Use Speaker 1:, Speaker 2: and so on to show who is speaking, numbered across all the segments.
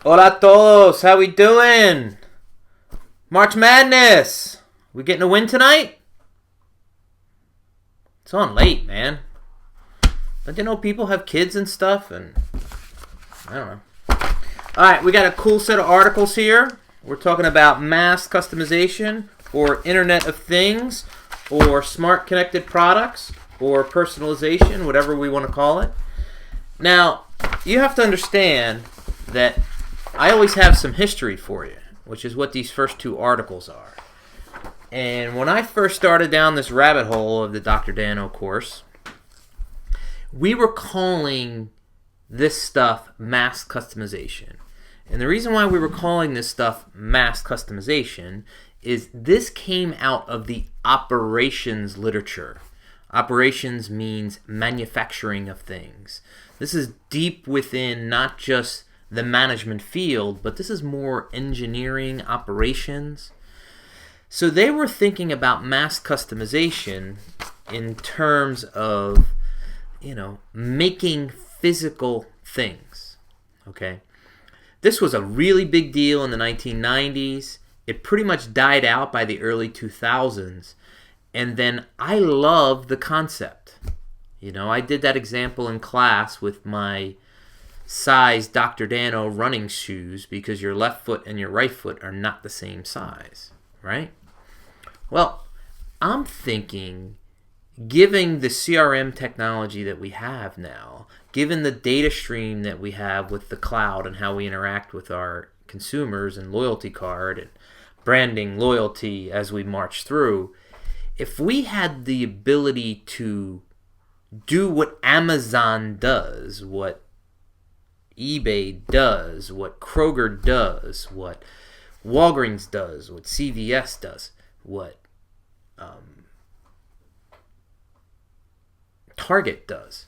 Speaker 1: Hola a todos, how we doing? March Madness! We getting a win tonight? It's on late, man. Don't you know people have kids and stuff? And I don't know. Alright, we got a cool set of articles here. We're talking about mass customization, or Internet of Things, or smart connected products, or personalization, whatever we want to call it. Now, you have to understand that I always have some history for you, which is what these first two articles are. And when I first started down this rabbit hole of the Dr. Dano course, we were calling this stuff mass customization. And the reason why we were calling this stuff mass customization is this came out of the operations literature. Operations means manufacturing of things. This is deep within not just the management field, but this is more engineering operations. So they were thinking about mass customization in terms of, making physical things. Okay? This was a really big deal in the 1990s. It pretty much died out by the early 2000s. And then I love the concept. I did that example in class with my size Dr. Dano running shoes because your left foot and your right foot are not the same size, right? Well, I'm thinking, given the CRM technology that we have now, given the data stream that we have with the cloud and how we interact with our consumers and loyalty card and branding loyalty as we march through, if we had the ability to do what Amazon does, what eBay does, what Kroger does, what Walgreens does, what CVS does, what Target does,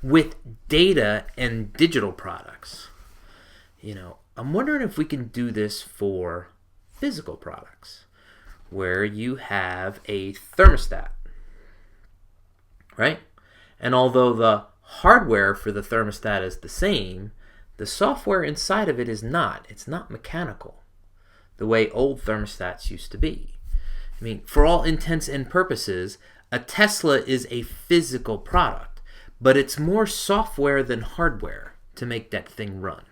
Speaker 1: with data and digital products. I'm wondering if we can do this for physical products, where you have a thermostat, right? And although the hardware for the thermostat is the same, the software inside of it is not. It's not mechanical, the way old thermostats used to be. For all intents and purposes, a Tesla is a physical product, but it's more software than hardware to make that thing run.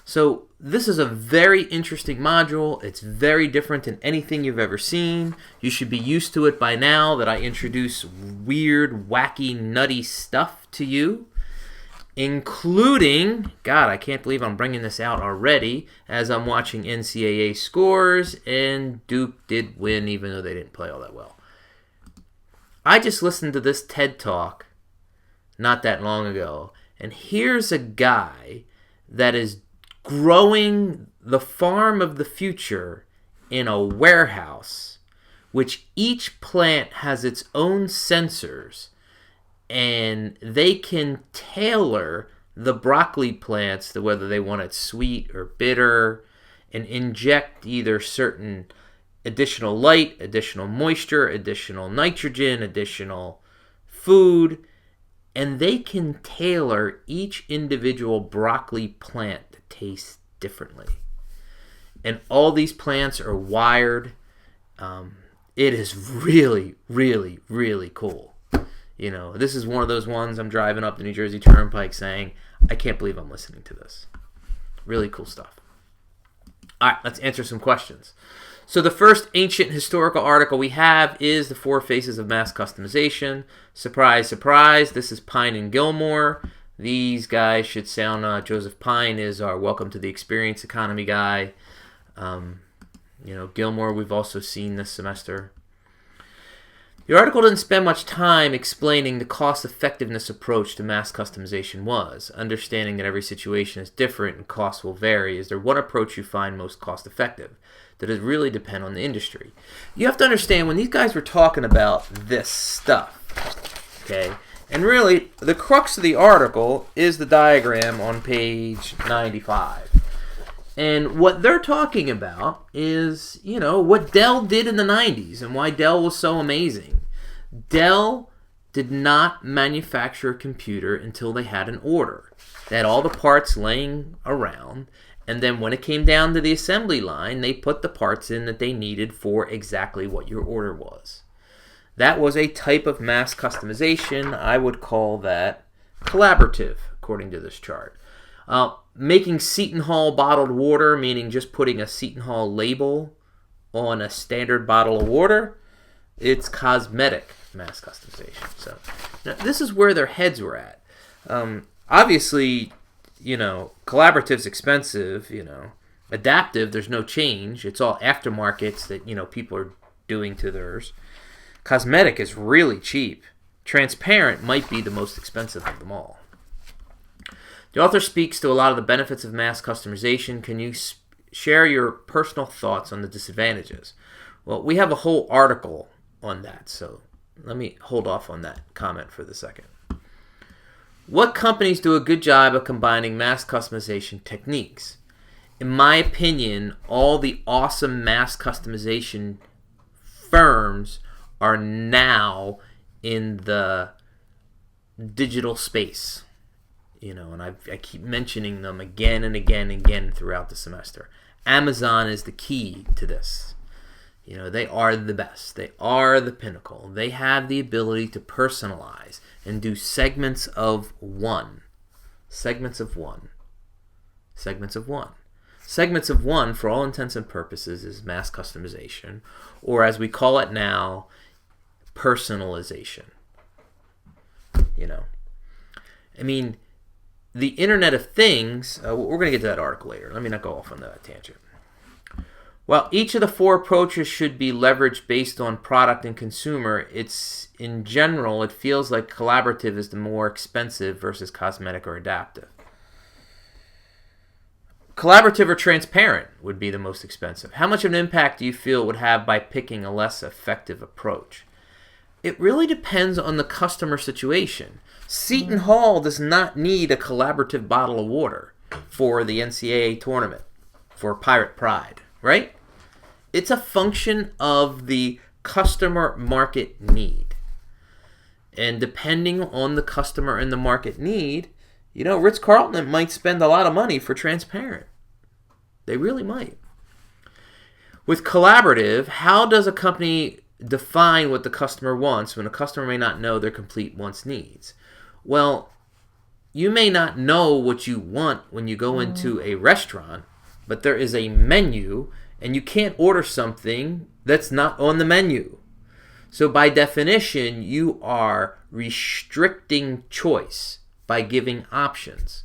Speaker 1: So this is a very interesting module. It's very different than anything you've ever seen. You should be used to it by now that I introduce weird, wacky, nutty stuff to you, including, God, I can't believe I'm bringing this out already, as I'm watching NCAA scores, and Duke did win even though they didn't play all that well. I just listened to this TED Talk not that long ago, and here's a guy that is growing the farm of the future in a warehouse, which each plant has its own sensors, and they can tailor the broccoli plants to whether they want it sweet or bitter, and inject either certain additional light, additional moisture, additional nitrogen, additional food, and they can tailor each individual broccoli plant to taste differently. And all these plants are wired. It is really, really, really cool. This is one of those ones I'm driving up the New Jersey Turnpike saying, I can't believe I'm listening to this. Really cool stuff. All right, let's answer some questions. So the first ancient historical article we have is The Four Phases of Mass Customization. Surprise, surprise, this is Pine and Gilmore. These guys should sound, Joseph Pine is our Welcome to the Experience Economy guy. Gilmore we've also seen this semester. The article didn't spend much time explaining the cost-effectiveness approach to mass customization was. Understanding that every situation is different and costs will vary, is there one approach you find most cost-effective? That it really depend on the industry. You have to understand when these guys were talking about this stuff, okay, and really the crux of the article is the diagram on page 95. And what they're talking about is, what Dell did in the 90s and why Dell was so amazing. Dell did not manufacture a computer until they had an order. They had all the parts laying around, and then when it came down to the assembly line, they put the parts in that they needed for exactly what your order was. That was a type of mass customization. I would call that collaborative, according to this chart. Making Seton Hall bottled water, meaning just putting a Seton Hall label on a standard bottle of water, it's cosmetic mass customization. So now, this is where their heads were at. Obviously, collaborative's expensive. Adaptive, there's no change. It's all aftermarkets that people are doing to theirs. Cosmetic is really cheap. Transparent might be the most expensive of them all. The author speaks to a lot of the benefits of mass customization. Can you share your personal thoughts on the disadvantages? Well, we have a whole article on that, so let me hold off on that comment for the second. What companies do a good job of combining mass customization techniques? In my opinion, all the awesome mass customization firms are now in the digital space. And I keep mentioning them again and again and again throughout the semester. Amazon is the key to this. They are the best. They are the pinnacle. They have the ability to personalize and do segments of one. Segments of one. Segments of one. Segments of one, for all intents and purposes, is mass customization, or as we call it now, personalization. The Internet of Things, we're going to get to that article later. Let me not go off on that tangent. While each of the four approaches should be leveraged based on product and consumer, in general, it feels like collaborative is the more expensive versus cosmetic or adaptive. Collaborative or transparent would be the most expensive. How much of an impact do you feel it would have by picking a less effective approach? It really depends on the customer situation. Seton Hall does not need a collaborative bottle of water for the NCAA tournament, for Pirate Pride, right? It's a function of the customer market need. And depending on the customer and the market need, Ritz-Carlton might spend a lot of money for transparent. They really might. With collaborative, how does a company define what the customer wants when a customer may not know their complete wants needs? Well, you may not know what you want when you go into a restaurant, but there is a menu, and you can't order something that's not on the menu. So by definition, you are restricting choice by giving options.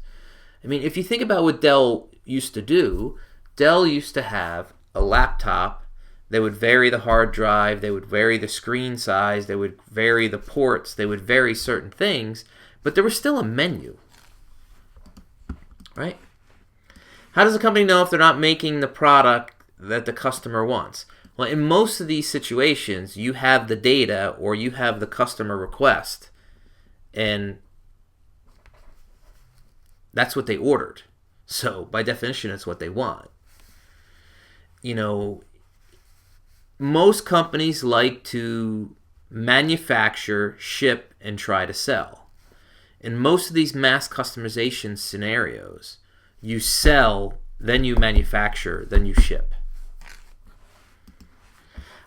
Speaker 1: If you think about what Dell used to do, Dell used to have a laptop. They would vary the hard drive, they would vary the screen size, they would vary the ports, they would vary certain things, but there was still a menu, right? How does a company know if they're not making the product that the customer wants? Well, in most of these situations, you have the data or you have the customer request, and that's what they ordered. So, by definition, it's what they want. Most companies like to manufacture, ship, and try to sell. In most of these mass customization scenarios, you sell, then you manufacture, then you ship.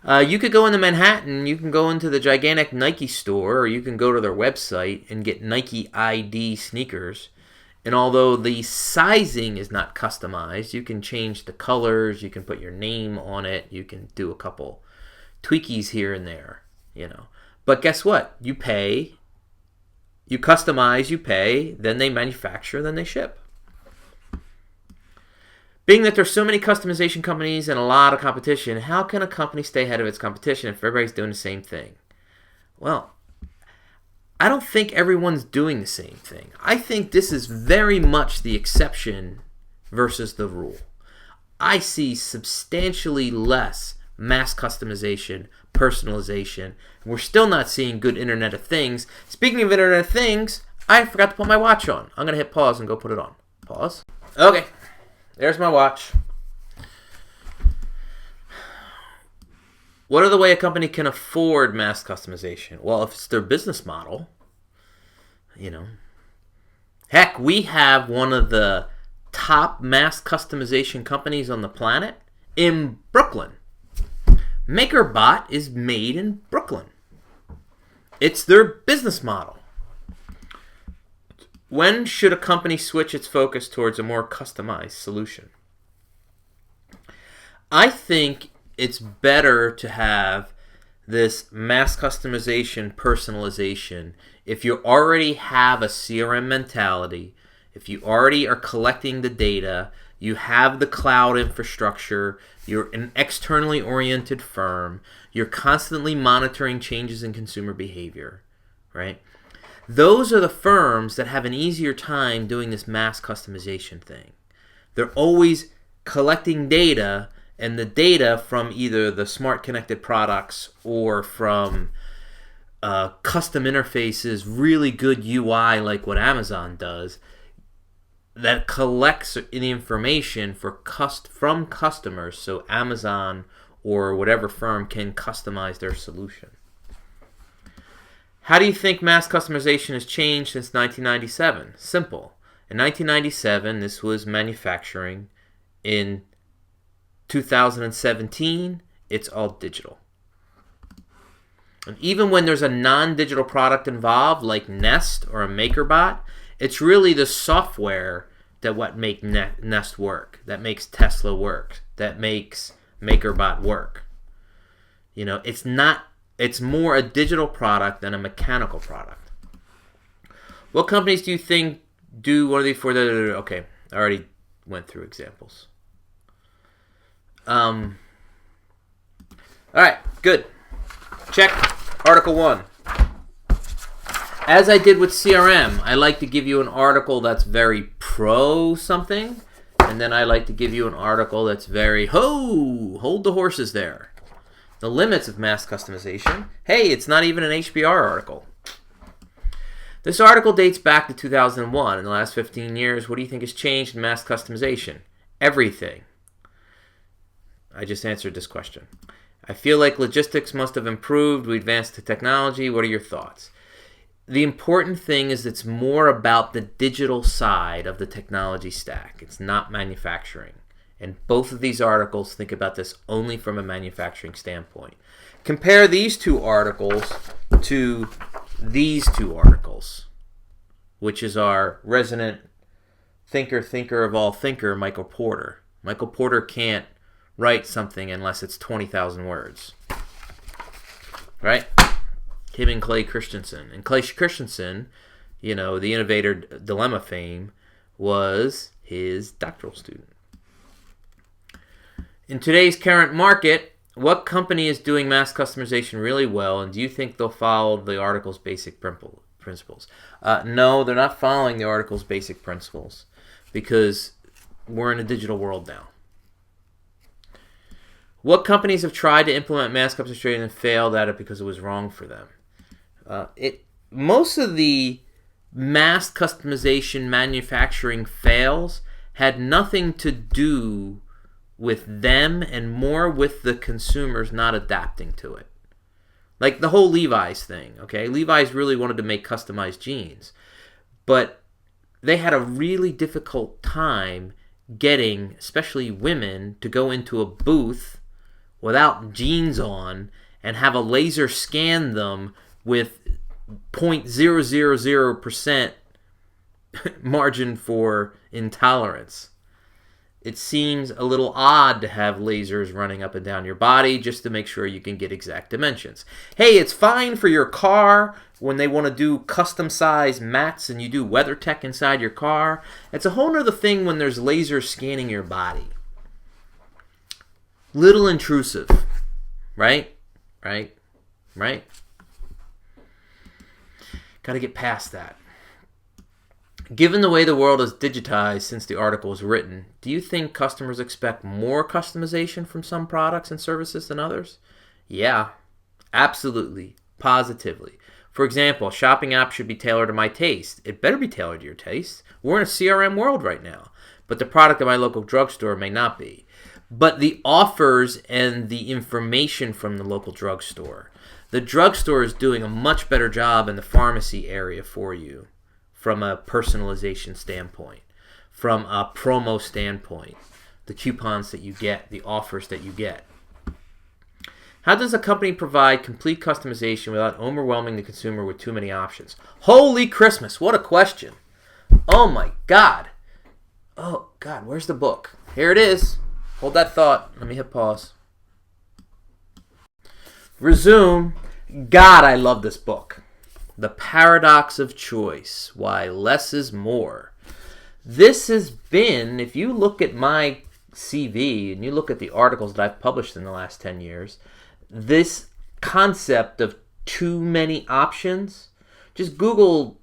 Speaker 1: You could go into Manhattan, you can go into the gigantic Nike store, or you can go to their website and get Nike ID sneakers. And although the sizing is not customized, you can change the colors, you can put your name on it, you can do a couple tweakies here and there, But guess what? You pay, you customize, you pay, then they manufacture, then they ship. Being that there's so many customization companies and a lot of competition, how can a company stay ahead of its competition if everybody's doing the same thing? Well, I don't think everyone's doing the same thing. I think this is very much the exception versus the rule. I see substantially less mass customization, personalization. We're still not seeing good Internet of Things. Speaking of Internet of Things, I forgot to put my watch on. I'm going to hit pause and go put it on. Pause. Okay, there's my watch. What other way a company can afford mass customization? Well, if it's their business model, heck, we have one of the top mass customization companies on the planet in Brooklyn. MakerBot is made in Brooklyn. It's their business model. When should a company switch its focus towards a more customized solution? I think it's better to have this mass customization, personalization. If you already have a CRM mentality, if you already are collecting the data, you have the cloud infrastructure, you're an externally oriented firm, you're constantly monitoring changes in consumer behavior, right? Those are the firms that have an easier time doing this mass customization thing. They're always collecting data, and the data from either the smart connected products or from custom interfaces, really good UI like what Amazon does, that collects the information from customers so Amazon or whatever firm can customize their solution. How do you think mass customization has changed since 1997? Simple. In 1997, this was manufacturing. In 2017, it's all digital. And even when there's a non-digital product involved, like Nest or a MakerBot, it's really the software that make Nest work, that makes Tesla work, that makes MakerBot work. It's more a digital product than a mechanical product. What companies do you think do one of these for the... Okay, I already went through examples. All right, good. Check Article 1. As I did with CRM, I like to give you an article that's very pro something, and then I like to give you an article that's very, hold the horses there. The limits of mass customization. Hey, it's not even an HBR article. This article dates back to 2001. In the last 15 years, what do you think has changed in mass customization? Everything. I just answered this question. I feel like logistics must have improved. We advanced the technology. What are your thoughts? The important thing is it's more about the digital side of the technology stack. It's not manufacturing. And both of these articles think about this only from a manufacturing standpoint. Compare these two articles to these two articles, which is our resident thinker of all thinker, Michael Porter. Michael Porter can't write something unless it's 20,000 words. Right? Him and Clay Christensen. And Clay Christensen, the Innovator Dilemma fame, was his doctoral student. In today's current market, what company is doing mass customization really well, and do you think they'll follow the article's basic principles? No, they're not following the article's basic principles because we're in a digital world now. What companies have tried to implement mass customization and failed at it because it was wrong for them? Most of the mass customization manufacturing fails had nothing to do with them and more with the consumers not adapting to it. Like the whole Levi's thing, okay? Levi's really wanted to make customized jeans, but they had a really difficult time getting, especially women, to go into a booth without jeans on and have a laser scan them with 0.000% margin for intolerance. It seems a little odd to have lasers running up and down your body just to make sure you can get exact dimensions. Hey, it's fine for your car when they want to do custom-sized mats and you do WeatherTech inside your car. It's a whole other thing when there's lasers scanning your body. Little intrusive, right? Right? Got to get past that. Given the way the world is digitized since the article was written, do you think customers expect more customization from some products and services than others? Yeah, absolutely, positively. For example, a shopping app should be tailored to my taste. It better be tailored to your taste. We're in a CRM world right now, but the product at my local drugstore may not be. but the offers and the information from the local drugstore. The drugstore is doing a much better job in the pharmacy area for you from a personalization standpoint, from a promo standpoint, the coupons that you get, the offers that you get. How does a company provide complete customization without overwhelming the consumer with too many options? Holy Christmas, what a question. Oh my God. Oh God, where's the book? Here it is. Hold that thought. Let me hit pause. Resume. God, I love this book. The Paradox of Choice. Why Less is More. This has been, if you look at my CV and you look at the articles that I've published in the last 10 years, this concept of too many options, just Google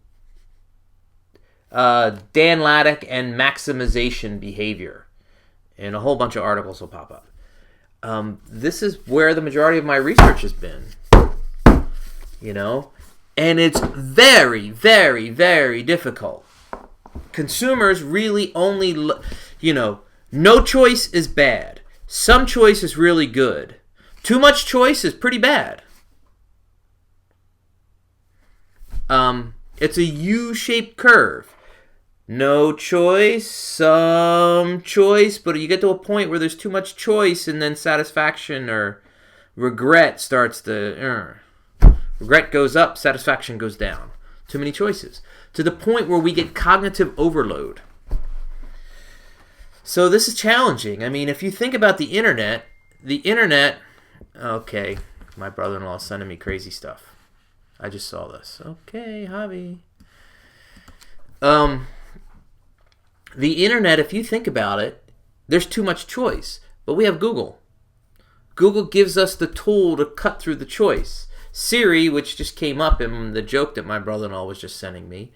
Speaker 1: Dan Laddick and maximization behavior, and a whole bunch of articles will pop up. This is where the majority of my research has been, and it's very, very, very difficult. Consumers really only, no choice is bad. Some choice is really good. Too much choice is pretty bad. It's a U-shaped curve. No choice, some choice, but you get to a point where there's too much choice, and then satisfaction or regret starts to... regret goes up, satisfaction goes down. Too many choices. To the point where we get cognitive overload. So this is challenging. I mean, if you think about the internet... Okay, my brother-in-law is sending me crazy stuff. I just saw this. Okay, Javi. The internet, if you think about it, there's too much choice. But we have Google. Google gives us the tool to cut through the choice. Siri, which just came up in the joke that my brother-in-law was just sending me,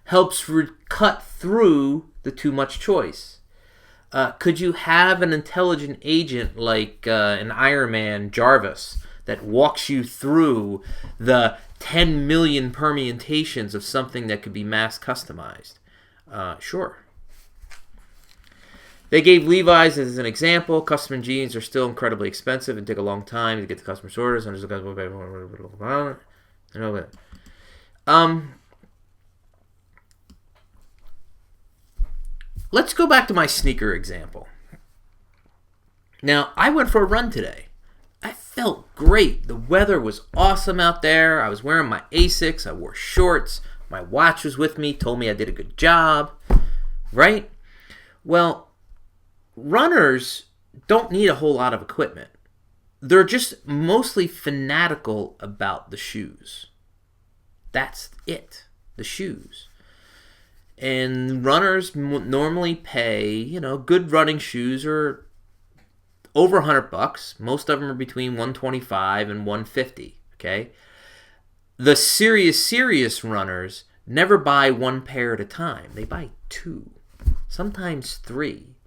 Speaker 1: helps cut through the too much choice. Could you have an intelligent agent like an Iron Man Jarvis that walks you through the 10 million permutations of something that could be mass customized? Sure. They gave Levi's as an example. Custom jeans are still incredibly expensive and take a long time to get the customer's orders. Let's go back to my sneaker example. Now, I went for a run today. I felt great. The weather was awesome out there. I was wearing my Asics. I wore shorts. My watch was with me, told me I did a good job. Right? Well, runners don't need a whole lot of equipment. They're just mostly fanatical about the shoes. That's it. The shoes. And runners normally pay, good running shoes are over $100. Most of them are between $125 and $150. Okay, the serious runners never buy one pair at a time. They buy two, sometimes three,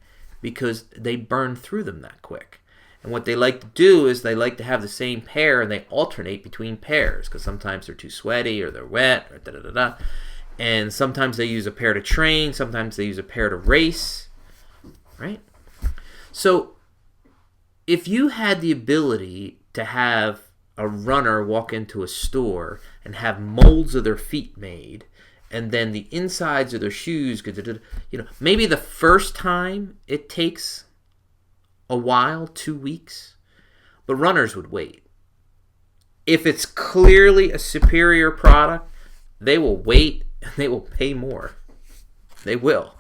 Speaker 1: because they burn through them that quick. And what they like to do is they like to have the same pair and they alternate between pairs because sometimes they're too sweaty or they're wet or da-da-da-da. And sometimes they use a pair to train, sometimes they use a pair to race, right? So if you had the ability to have a runner walk into a store and have molds of their feet made, and then the insides of their shoes, maybe the first time it takes a while, 2 weeks, but runners would wait. If it's clearly a superior product, they will wait. They will pay more. They will.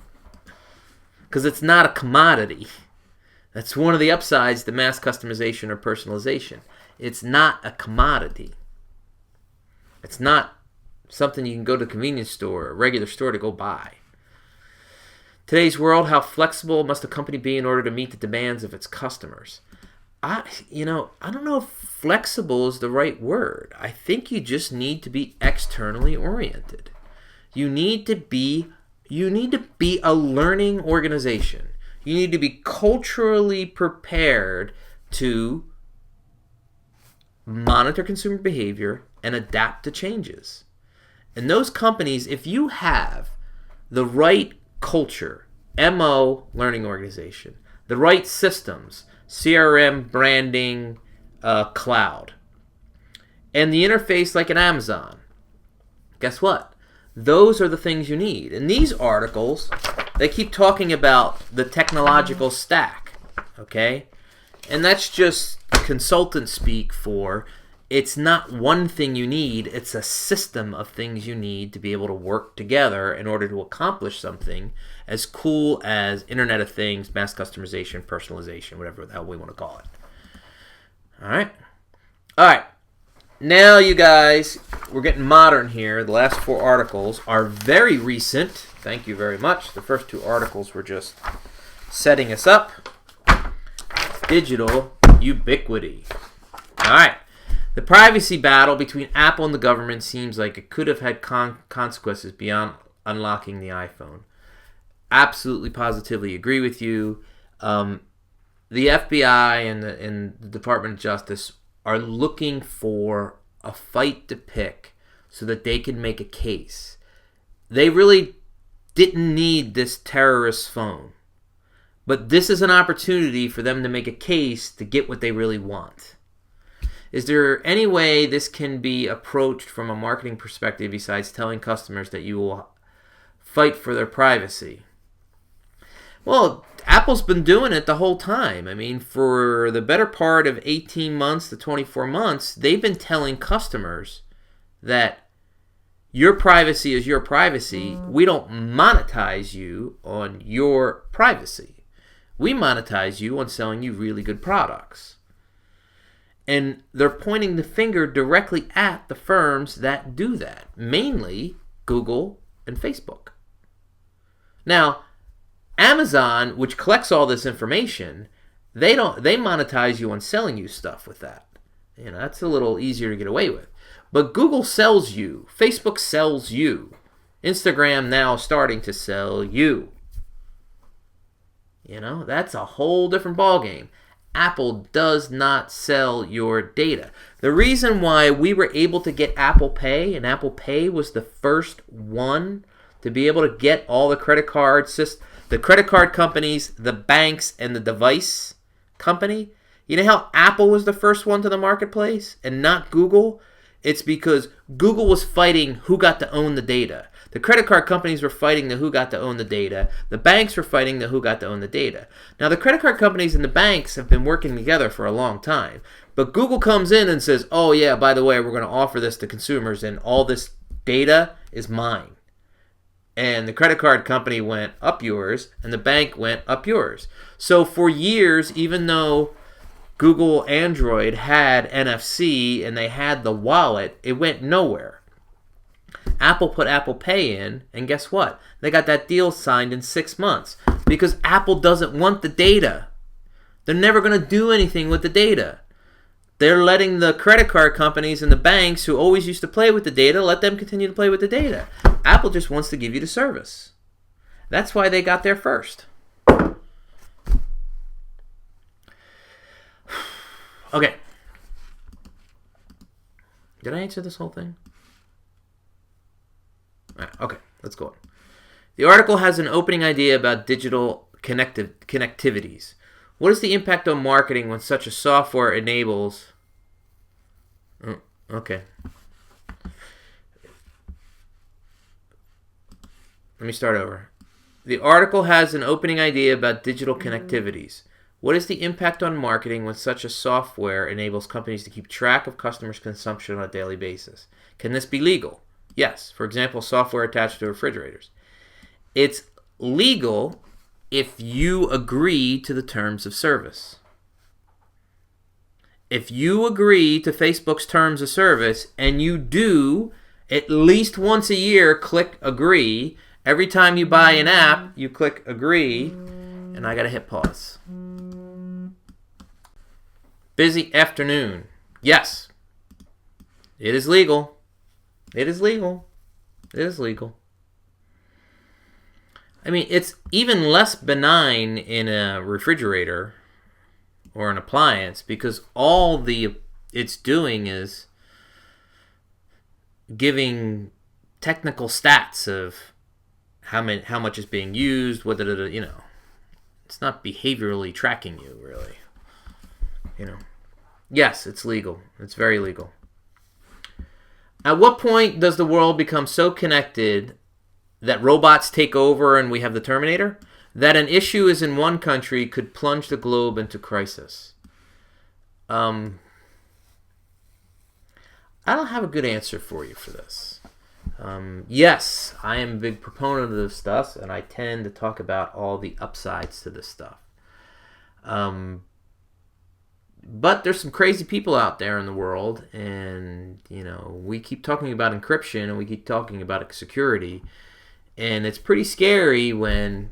Speaker 1: Because it's not a commodity. That's one of the upsides to mass customization or personalization. It's not a commodity. It's not something you can go to a convenience store or a regular store to go buy. Today's world, how flexible must a company be in order to meet the demands of its customers? I don't know if flexible is the right word. I think you just need to be externally oriented. You need to be a learning organization. You need to be culturally prepared to monitor consumer behavior and adapt to changes. And those companies, if you have the right culture, MO, learning organization, the right systems, CRM, branding, cloud. And the interface like an Amazon. Guess what? Those are the things you need. In these articles, they keep talking about the technological stack, okay? And that's just consultant speak for it's not one thing you need, it's a system of things you need to be able to work together in order to accomplish something as cool as Internet of Things, mass customization, personalization, whatever the hell we want to call it. All right. Now, you guys, we're getting modern here. The last 4 articles are very recent. Thank you very much. The first 2 articles were just setting us up. Digital ubiquity. All right. The privacy battle between Apple and the government seems like it could have had consequences beyond unlocking the iPhone. Absolutely, positively agree with you. The FBI and the Department of Justice are looking for a fight to pick so that they can make a case. They really didn't need this terrorist phone. But this is an opportunity for them to make a case to get what they really want. Is there any way this can be approached from a marketing perspective besides telling customers that you will fight for their privacy? Well, Apple's been doing it the whole time. I mean, for the better part of 18 months to 24 months, they've been telling customers that your privacy is your privacy. We don't monetize you on your privacy. We monetize you on selling you really good products. And they're pointing the finger directly at the firms that do that, mainly Google and Facebook. Now, Amazon, which collects all this information, they monetize you on selling you stuff with that. You know, that's a little easier to get away with. But Google sells you, Facebook sells you, Instagram now starting to sell you. You know, that's a whole different ballgame. Apple does not sell your data. The reason why we were able to get Apple Pay, and Apple Pay was the first one to be able to get all the credit cards, the credit card companies, the banks, and the device company. You know how Apple was the first one to the marketplace and not Google? It's because Google was fighting who got to own the data. The credit card companies were fighting the who got to own the data. The banks were fighting the who got to own the data. Now, the credit card companies and the banks have been working together for a long time. But Google comes in and says, oh, yeah, by the way, we're going to offer this to consumers, and all this data is mine. And the credit card company went up yours, and the bank went up yours. So for years, even though Google Android had NFC and they had the wallet, it went nowhere. Apple put Apple Pay in, and guess what? They got that deal signed in 6 months because Apple doesn't want the data. They're never going to do anything with the data. They're letting the credit card companies and the banks who always used to play with the data, let them continue to play with the data. Apple just wants to give you the service. That's why they got there first. Okay. Did I answer this whole thing? Okay, let's go on. The article has an opening idea about digital connectivities. What is the impact on marketing when such a software enables... Okay. Let me start over. The article has an opening idea about digital connectivities. What is the impact on marketing when such a software enables companies to keep track of customers' consumption on a daily basis? Can this be legal? Yes. For example, software attached to refrigerators. It's legal if you agree to the terms of service. If you agree to Facebook's terms of service and you do at least once a year click agree, every time you buy an app, you click agree, and I gotta hit pause. Busy afternoon. Yes. It is legal. It is legal. It is legal. I mean, it's even less benign in a refrigerator or an appliance because all it's doing is giving technical stats of how much is being used, it's not behaviorally tracking you, really. You know, yes, it's legal. It's very legal. At what point does the world become so connected that robots take over and we have the Terminator? That an issue is in one country could plunge the globe into crisis. I don't have a good answer for you for this. Yes, I am a big proponent of this stuff, and I tend to talk about all the upsides to this stuff. But there's some crazy people out there in the world, and we keep talking about encryption and we keep talking about security, and it's pretty scary when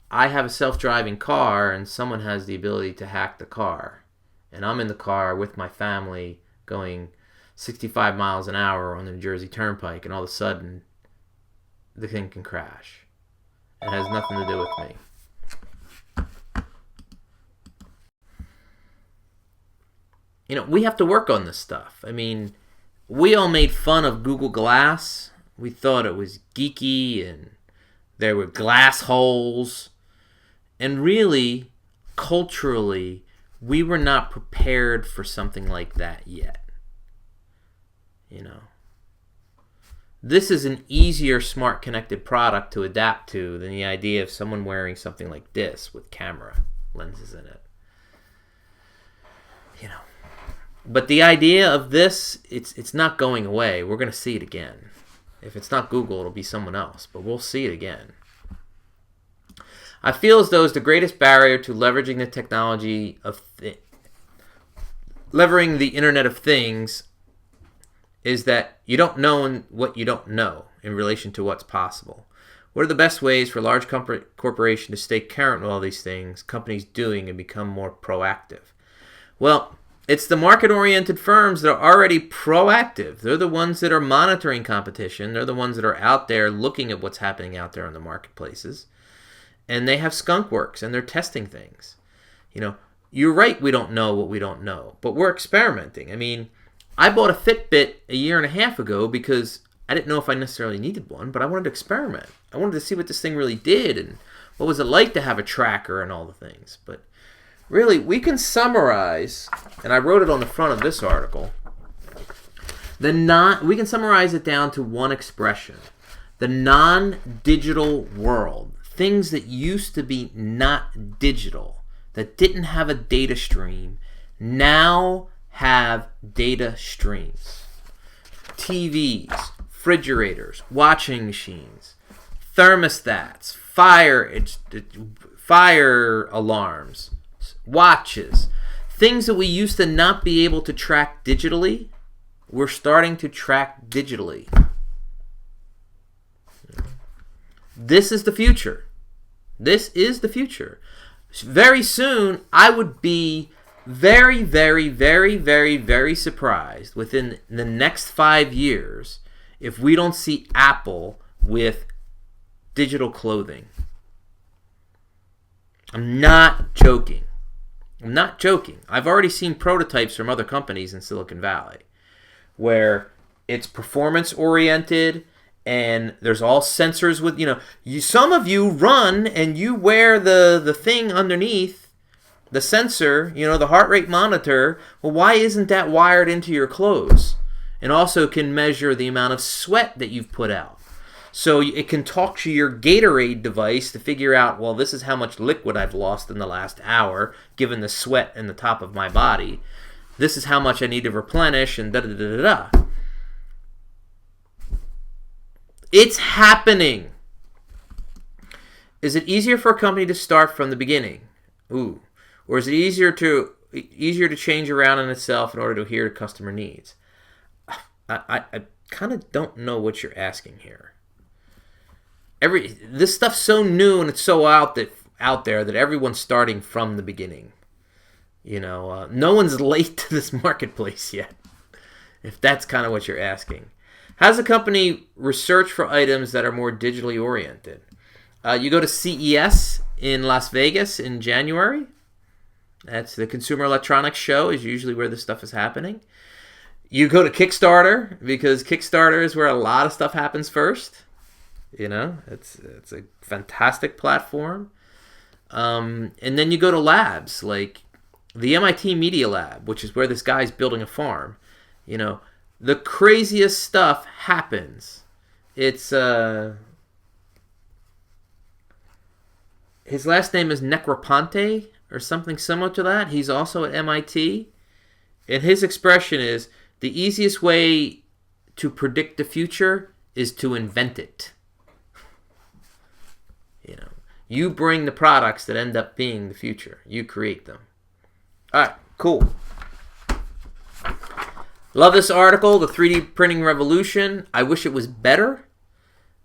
Speaker 1: I have a self-driving car and someone has the ability to hack the car, and I'm in the car with my family going 65 miles an hour on the New Jersey Turnpike, and all of a sudden the thing can crash. It has nothing to do with me. We have to work on this stuff. I mean, we all made fun of Google Glass. We thought it was geeky and there were glass holes. And really, culturally, we were not prepared for something like that yet. This is an easier smart connected product to adapt to than the idea of someone wearing something like this with camera lenses in it. But the idea of this, it's not going away. We're going to see it again. If it's not Google, it'll be someone else, but we'll see it again. I feel as though it's the greatest barrier to leveraging the technology of leveraging the Internet of Things is that you don't know what you don't know in relation to what's possible. What are the best ways for large corporations to stay current with all these things companies doing and become more proactive? Well, it's the market-oriented firms that are already proactive. They're the ones that are monitoring competition. They're the ones that are out there looking at what's happening out there in the marketplaces. And they have skunk works, and they're testing things. You're right, we don't know what we don't know, but we're experimenting. I mean, I bought a Fitbit a year and a half ago because I didn't know if I necessarily needed one, but I wanted to experiment. I wanted to see what this thing really did and what was it like to have a tracker and all the things. But really, we can summarize, and I wrote it on the front of this article, we can summarize it down to one expression. The non-digital world, things that used to be not digital, that didn't have a data stream, now have data streams. TVs, refrigerators, washing machines, thermostats, fire alarms, watches, things that we used to not be able to track digitally, we're starting to track digitally. This is the future. This is the future. Very soon, I would be very, very, very, very, very surprised within the next 5 years if we don't see Apple with digital clothing. I'm not joking. I've already seen prototypes from other companies in Silicon Valley where it's performance oriented and there's all sensors with, some of you run and you wear the thing underneath, the sensor, the heart rate monitor. Well, why isn't that wired into your clothes? And also can measure the amount of sweat that you've put out. So it can talk to your Gatorade device to figure out, well, this is how much liquid I've lost in the last hour, given the sweat in the top of my body. This is how much I need to replenish, and da-da-da-da-da. It's happening. Is it easier for a company to start from the beginning? Ooh. Or is it easier to change around in itself in order to adhere to customer needs? I kind of don't know what you're asking here. This stuff's so new and it's so out there that everyone's starting from the beginning. No one's late to this marketplace yet, if that's kind of what you're asking. How's a company research for items that are more digitally oriented? You go to CES in Las Vegas in January. That's the Consumer Electronics Show, is usually where this stuff is happening. You go to Kickstarter, because Kickstarter is where a lot of stuff happens first. It's a fantastic platform. And then you go to labs like the MIT Media Lab, which is where this guy's building a farm, the craziest stuff happens. It's his last name is Negroponte or something similar to that. He's also at MIT. And his expression is, the easiest way to predict the future is to invent it. You bring the products that end up being the future. You create them. All right, cool. Love this article, The 3D Printing Revolution. I wish it was better.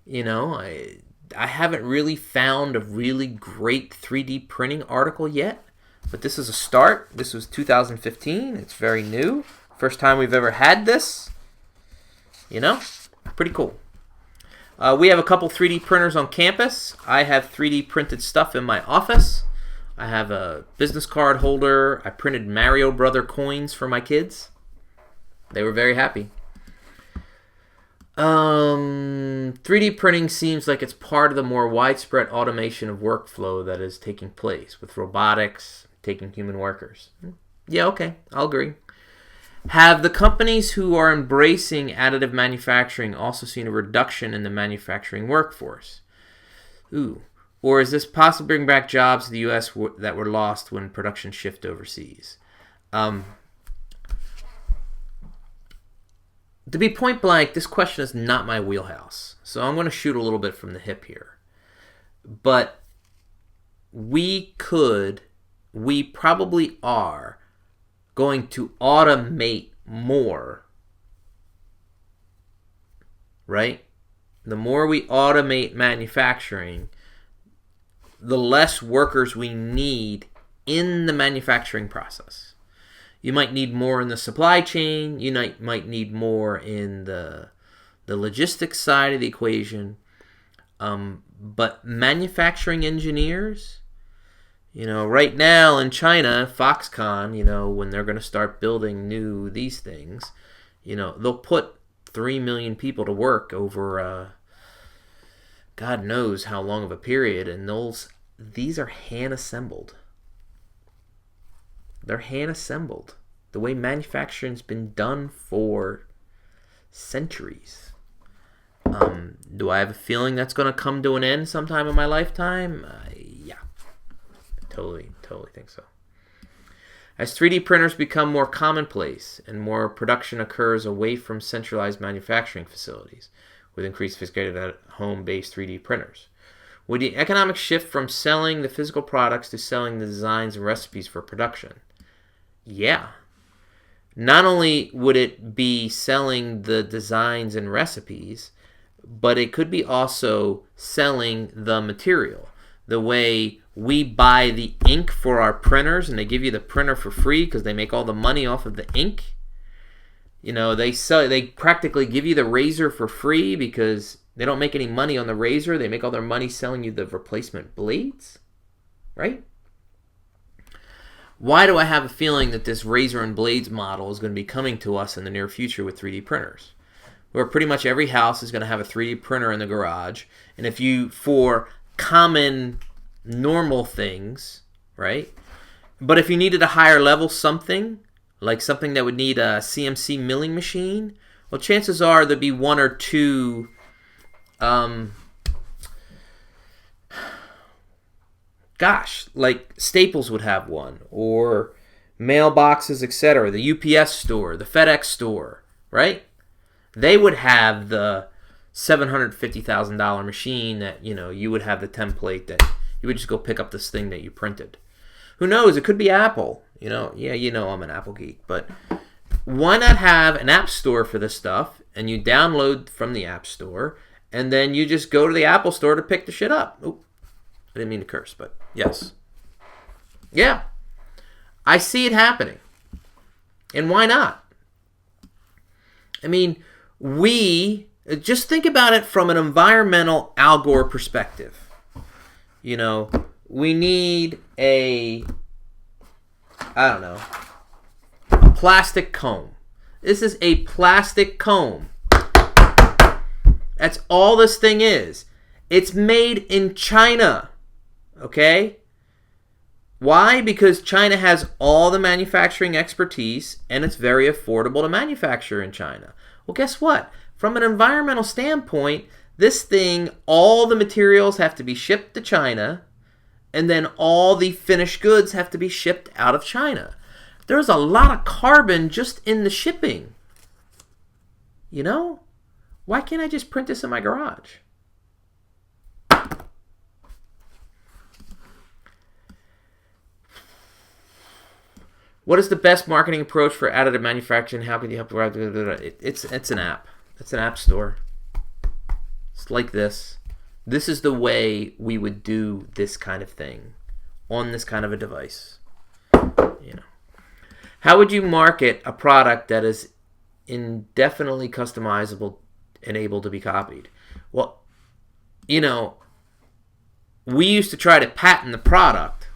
Speaker 1: I haven't really found a really great 3D printing article yet, but this is a start. This was 2015. It's very new. First time we've ever had this. Pretty cool. We have a couple 3D printers on campus. I have 3D printed stuff in my office. I have a business card holder. I printed Mario Brother coins for my kids. They were very happy. 3D printing seems like it's part of the more widespread automation of workflow that is taking place, with robotics taking human workers. Yeah, okay, I'll agree. Have the companies who are embracing additive manufacturing also seen a reduction in the manufacturing workforce? Or is this possibly bringing back jobs to the U.S. that were lost when production shifted overseas? To be point blank, this question is not my wheelhouse. So I'm going to shoot a little bit from the hip here. But we probably are going to automate more, right? The more we automate manufacturing, the less workers we need in the manufacturing process. You might need more in the supply chain. You might need more in the logistics side of the equation. But manufacturing engineers, right now in China, Foxconn, when they're going to start building these things, they'll put 3 million people to work over God knows how long of a period, and these are hand assembled. They're hand assembled. The way manufacturing's been done for centuries. Do I have a feeling that's going to come to an end sometime in my lifetime? Yeah. Totally think so. As 3D printers become more commonplace and more production occurs away from centralized manufacturing facilities with increased sophisticated at home-based 3D printers, would the economic shift from selling the physical products to selling the designs and recipes for production? Yeah. Not only would it be selling the designs and recipes, but it could be also selling the material. The way we buy the ink for our printers, and they give you the printer for free because they make all the money off of the ink. They practically give you the razor for free because they don't make any money on the razor. They make all their money selling you the replacement blades, right? Why do I have a feeling that this razor and blades model is going to be coming to us in the near future with 3D printers? Where pretty much every house is going to have a 3D printer in the garage. And for common, normal things, right? But if you needed a higher level something, like something that would need a CNC milling machine, well, chances are there'd be one or two like Staples would have one, or mailboxes, etc. The UPS store, the FedEx store, right? They would have the $750,000 machine that, you would have the template that you would just go pick up this thing that you printed. Who knows? It could be Apple. I'm an Apple geek, but why not have an app store for this stuff, and you download from the app store, and then you just go to the Apple store to pick the shit up. Oop, I didn't mean to curse, but yes. Yeah. I see it happening. And why not? I mean, just think about it from an environmental Al Gore perspective. We need a plastic comb. This is a plastic comb. That's all this thing is. It's made in China. Okay? Why? Because China has all the manufacturing expertise and it's very affordable to manufacture in China. Well, guess what? From an environmental standpoint, this thing, all the materials have to be shipped to China, and then all the finished goods have to be shipped out of China. There's a lot of carbon just in the shipping. You know? Why can't I just print this in my garage? What is the best marketing approach for additive manufacturing? How can you help? It's an app. It's an app store. It's like this. This is the way we would do this kind of thing on this kind of a device. You know, how would you market a product that is indefinitely customizable and able to be copied? Well, you know, we used to try to patent the product,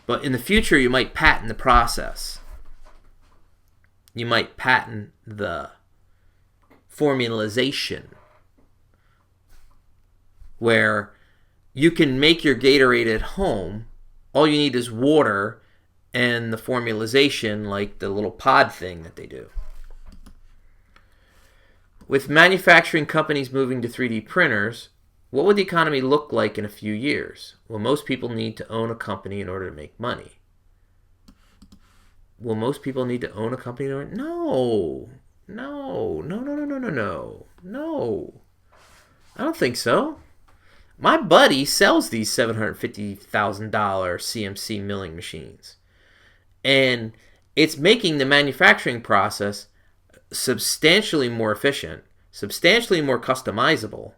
Speaker 1: but in the future you might patent the process. You might patent the formulation, where you can make your Gatorade at home. All you need is water and the formulation, like the little pod thing that they do. With manufacturing companies moving to 3D printers, what would the economy look like in a few years? Well, most people need to own a company in order to make money. Will most people need to own a company in order? No. I don't think so. My buddy sells these $750,000 CMC milling machines. And it's making the manufacturing process substantially more efficient, substantially more customizable,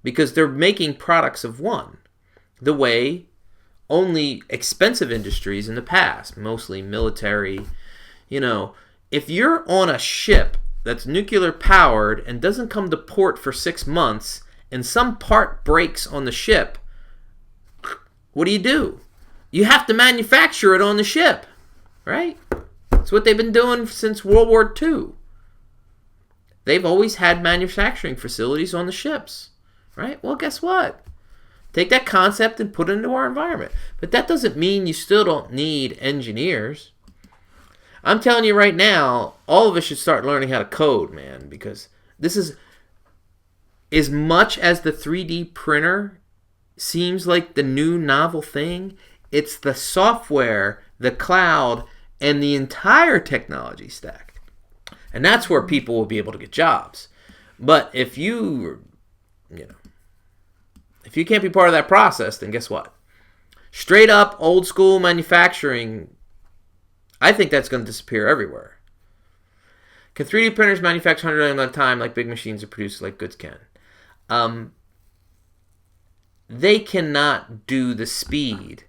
Speaker 1: because they're making products of one, the way only expensive industries in the past, mostly military, you know, if you're on a ship that's nuclear powered and doesn't come to port for 6 months and some part breaks on the ship, what do? You have to manufacture it on the ship, right? That's what they've been doing since World War II. They've always had manufacturing facilities on the ships, right? Well, guess what? Take that concept and put it into our environment. But that doesn't mean you still don't need engineers. I'm telling you right now, all of us should start learning how to code, man, because this is, as much as the 3D printer seems like the new novel thing, it's the software, the cloud, and the entire technology stack. And that's where people will be able to get jobs. But if you can't be part of that process, then guess what? Straight up old school manufacturing, I think that's going to disappear everywhere. Can 3D printers manufacture 100 million at a time like big machines are produced like goods can? They cannot do the speed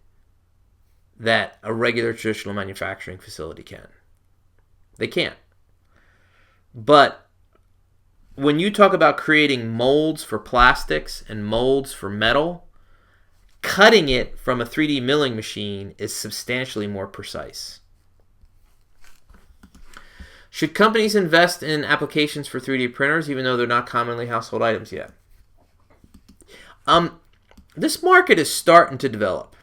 Speaker 1: that a regular traditional manufacturing facility can. They can't. But when you talk about creating molds for plastics and molds for metal, cutting it from a 3D milling machine is substantially more precise. Should companies invest in applications for 3D printers even though they're not commonly household items yet? This market is starting to develop.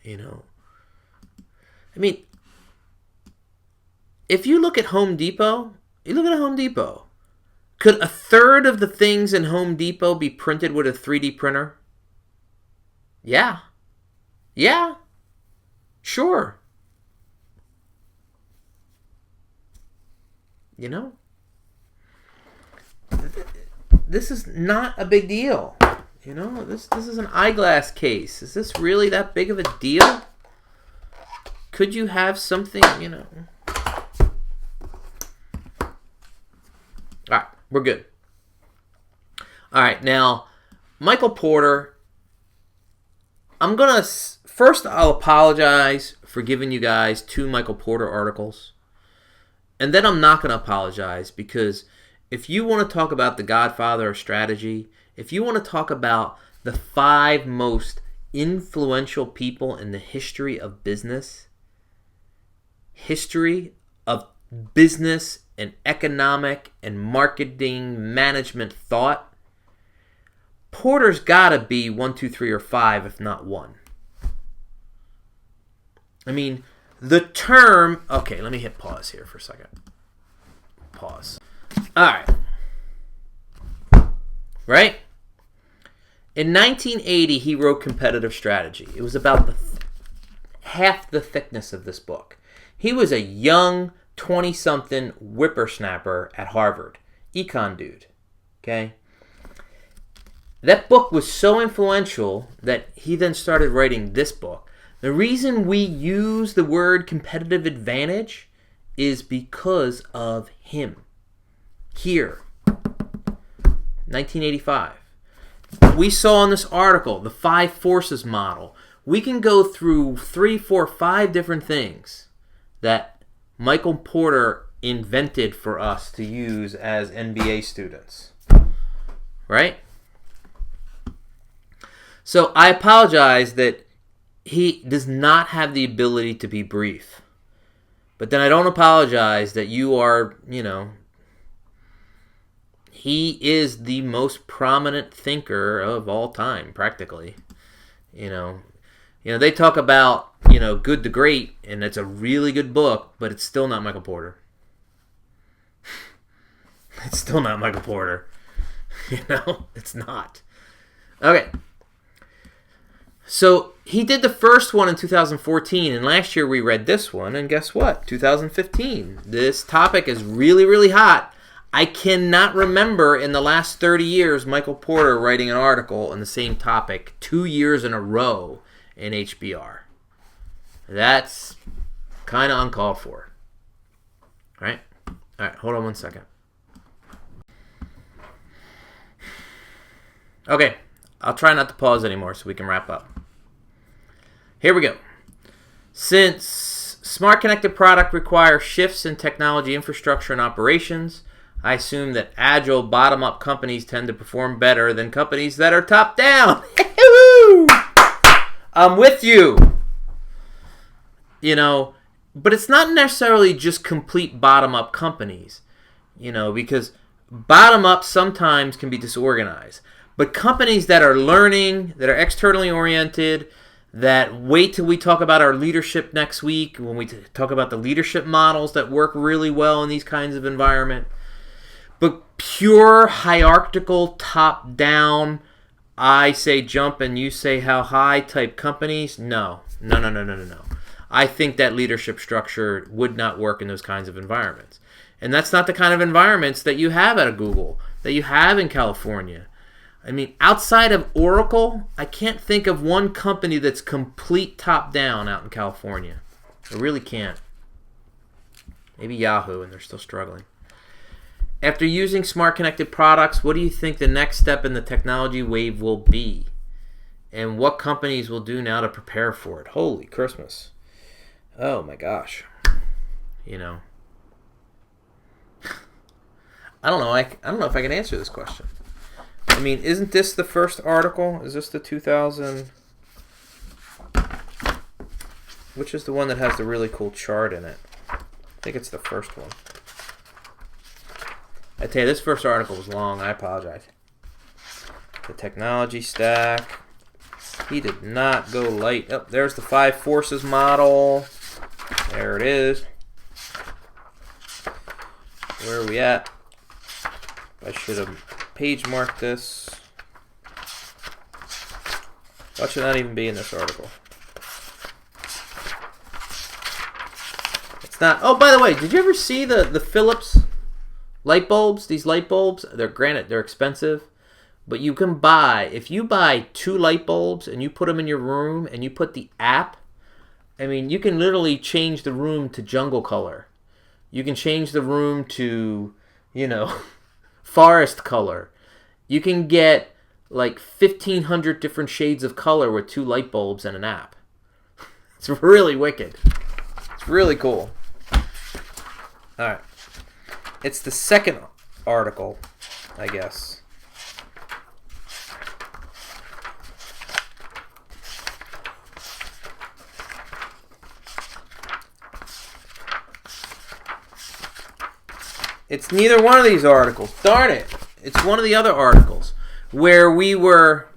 Speaker 1: You know, I mean, if you look at Home Depot, could a third of the things in Home Depot be printed with a 3D printer? Yeah. Sure. You know, this is not a big deal. You know, this is an eyeglass case. Is this really that big of a deal? Could you have something, you know? All right, we're good. All right, now, Michael Porter, I'll apologize for giving you guys 2 Michael Porter articles. And then I'm not going to apologize, because if you want to talk about the godfather of strategy, if you want to talk about the 5 most influential people in the history of business and economic and marketing management thought, Porter's got to be 1, 2, 3, or 5, if not 1. I mean, the term... Okay, let me hit pause here for a second. Pause. All right. Right? In 1980, he wrote Competitive Strategy. It was about half the thickness of this book. He was a young 20-something whippersnapper at Harvard. Econ dude. Okay? That book was so influential that he then started writing this book. The reason we use the word competitive advantage is because of him. Here, 1985. We saw in this article the 5 forces model. We can go through 3, 4, 5 different things that Michael Porter invented for us to use as NBA students. Right? So I apologize that he does not have the ability to be brief. But then I don't apologize that you are, he is the most prominent thinker of all time, practically. They talk about, Good to Great, and it's a really good book, but it's still not Michael Porter. It's still not Michael Porter. It's not. Okay. So he did the first one in 2014, and last year we read this one, and guess what? 2015. This topic is really, really hot. I cannot remember in the last 30 years Michael Porter writing an article on the same topic 2 years in a row in HBR. That's kind of uncalled for. All right, hold on one second. Okay, I'll try not to pause anymore so we can wrap up. Here we go. Since smart connected product requires shifts in technology infrastructure and operations, I assume that agile bottom-up companies tend to perform better than companies that are top-down. I'm with you. But it's not necessarily just complete bottom-up companies, because bottom-up sometimes can be disorganized. But companies that are learning, that are externally oriented, that wait till we talk about our leadership next week, when we talk about the leadership models that work really well in these kinds of environment. But pure hierarchical, top-down, I say jump and you say how high type companies, no. I think that leadership structure would not work in those kinds of environments. And that's not the kind of environments that you have at a Google, that you have in California. I mean, outside of Oracle, I can't think of one company that's complete top-down out in California. I really can't. Maybe Yahoo, and they're still struggling. After using smart connected products, what do you think the next step in the technology wave will be? And what companies will do now to prepare for it? Holy Christmas. Oh my gosh. I don't know. I don't know if I can answer this question. I mean, isn't this the first article? Is this the 2000? Which is the one that has the really cool chart in it? I think it's the first one. I tell you, this first article was long. I apologize. The technology stack. He did not go light. Oh, there's the 5 forces model. There it is. Where are we at? I should have page marked this. Why should not even be in this article? It's not. Oh, by the way, did you ever see the Philips light bulbs? These light bulbs, they're expensive, but you can buy, if you buy 2 light bulbs and you put them in your room and you put the app, I mean, you can literally change the room to jungle color. You can change the room to, forest color. You can get like 1,500 different shades of color with 2 light bulbs and an app. It's really wicked. It's really cool. All right. It's the second article, I guess. It's neither one of these articles. Darn it. It's one of the other articles. where we were,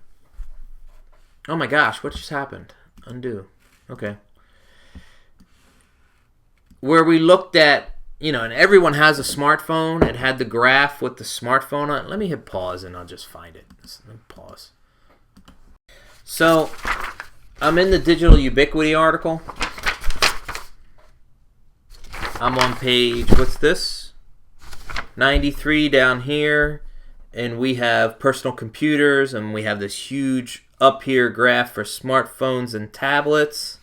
Speaker 1: oh my gosh, what just happened? Undo. Okay. Where we looked at, and everyone has a smartphone. It had the graph with the smartphone on it. Let me hit pause and I'll just find it. Let me pause. So, I'm in the Digital Ubiquity article. I'm on page, what's this? 93 down here. And we have personal computers, and we have this huge up here graph for smartphones and tablets,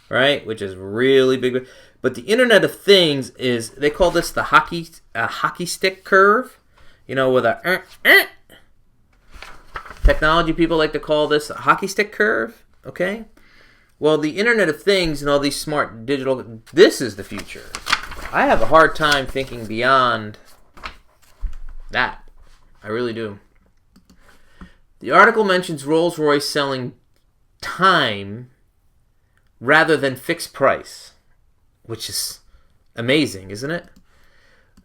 Speaker 1: right? Which is really big. But the Internet of Things is, they call this the hockey stick curve, with a technology people like to call this a hockey stick curve, okay? Well, the Internet of Things and all these smart digital, this is the future. I have a hard time thinking beyond that. I really do. The article mentions Rolls-Royce selling time rather than fixed price, which is amazing, isn't it?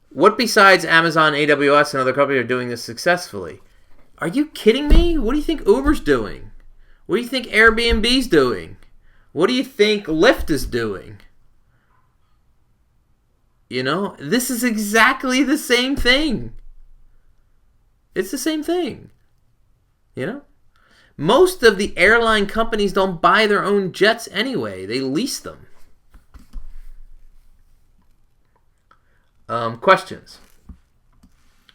Speaker 1: What besides Amazon, AWS, and other companies are doing this successfully? Are you kidding me? What do you think Uber's doing? What do you think Airbnb's doing? What do you think Lyft is doing? This is exactly the same thing. It's the same thing. Most of the airline companies don't buy their own jets anyway. They lease them. Questions.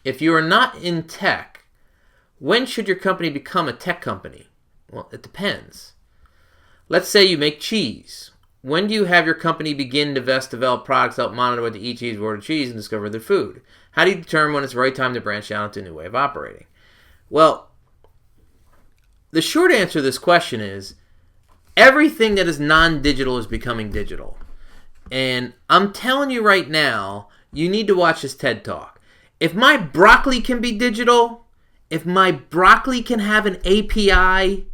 Speaker 1: If you are not in tech, when should your company become a tech company? Well, it depends. Let's say you make cheese. When do you have your company begin to develop products, help monitor what to eat cheese, order cheese, and discover their food? How do you determine when it's the right time to branch out into a new way of operating? Well, the short answer to this question is everything that is non-digital is becoming digital. And I'm telling you right now, you need to watch this TED Talk. If my broccoli can be digital, if my broccoli can have an API,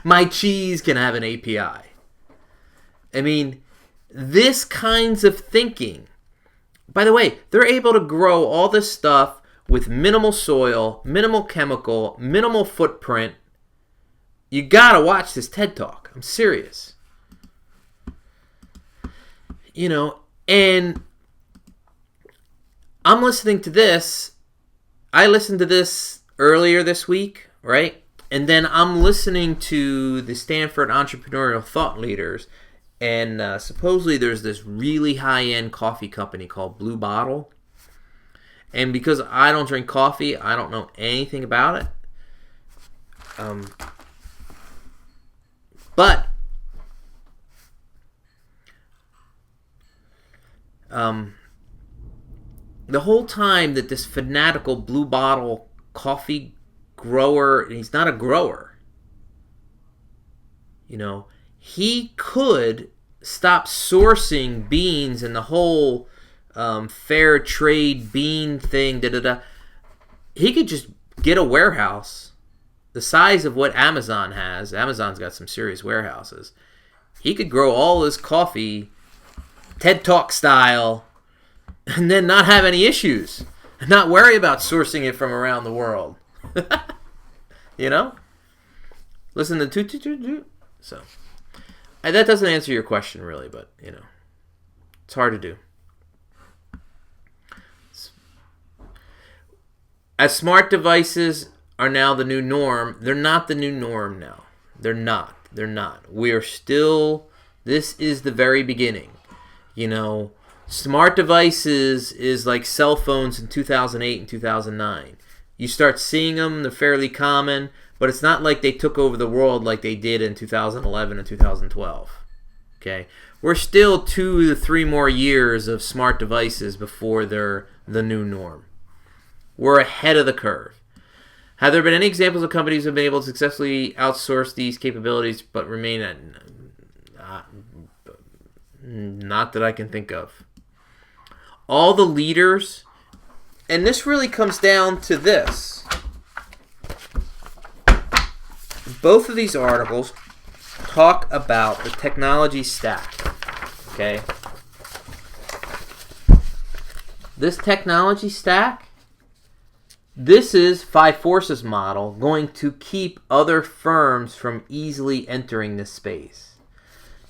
Speaker 1: my cheese can have an API. I mean, this kinds of thinking. By the way, they're able to grow all this stuff with minimal soil, minimal chemical, minimal footprint. You gotta watch this TED Talk. I'm serious. And I'm listening to this. I listened to this earlier this week, right? And then I'm listening to the Stanford Entrepreneurial Thought Leaders. And supposedly there's this really high-end coffee company called Blue Bottle. And because I don't drink coffee, I don't know anything about it. But the whole time that this fanatical Blue Bottle coffee grower, and he's not a grower, he could stop sourcing beans and the whole fair trade bean thing. He could just get a warehouse the size of what Amazon has. Amazon's got some serious warehouses. He could grow all his coffee TED Talk style and then not have any issues and not worry about sourcing it from around the world. Listen to toot. So that doesn't answer your question really, but it's hard to do. As smart devices are now the new norm, they're not the new norm now. They're not. We are still, this is the very beginning. Smart devices is like cell phones in 2008 and 2009. You start seeing them, they're fairly common, but it's not like they took over the world like they did in 2011 and 2012. Okay? We're still 2 to 3 more years of smart devices before they're the new norm. We're ahead of the curve. Have there been any examples of companies who have been able to successfully outsource these capabilities but remain at... not that I can think of. All the leaders, and this really comes down to this. Both of these articles talk about the technology stack. Okay? This technology stack, this is Five Forces model going to keep other firms from easily entering this space.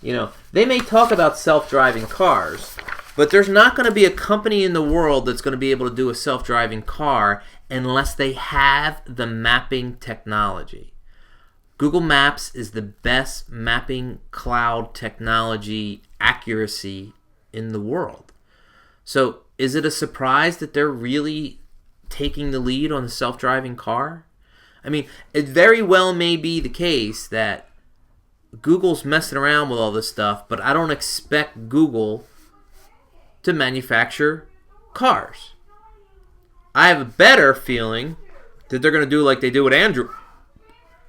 Speaker 1: They may talk about self-driving cars, but there's not going to be a company in the world that's going to be able to do a self-driving car unless they have the mapping technology. Google Maps is the best mapping cloud technology accuracy in the world. So is it a surprise that they're really taking the lead on the self-driving car? I mean, it very well may be the case that Google's messing around with all this stuff, but I don't expect Google to manufacture cars. I have a better feeling that they're going to do like they do with Android,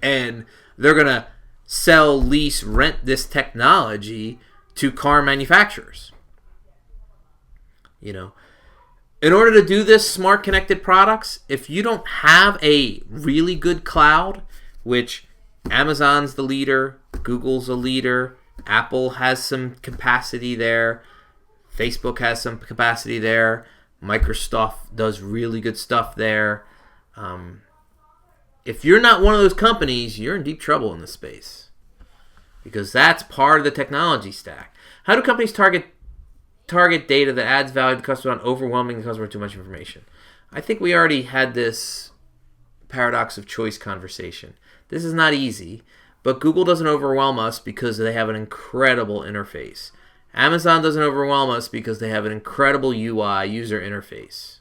Speaker 1: and they're going to sell, lease, rent this technology to car manufacturers. In order to do this smart connected products, if you don't have a really good cloud, which Amazon's the leader, Google's a leader, Apple has some capacity there, Facebook has some capacity there, Microsoft does really good stuff there. If you're not one of those companies, you're in deep trouble in this space, because that's part of the technology stack. How do companies target data that adds value to the customer without overwhelming the customer with too much information? I think we already had this paradox of choice conversation. This is not easy, but Google doesn't overwhelm us because they have an incredible interface. Amazon doesn't overwhelm us because they have an incredible UI, user interface.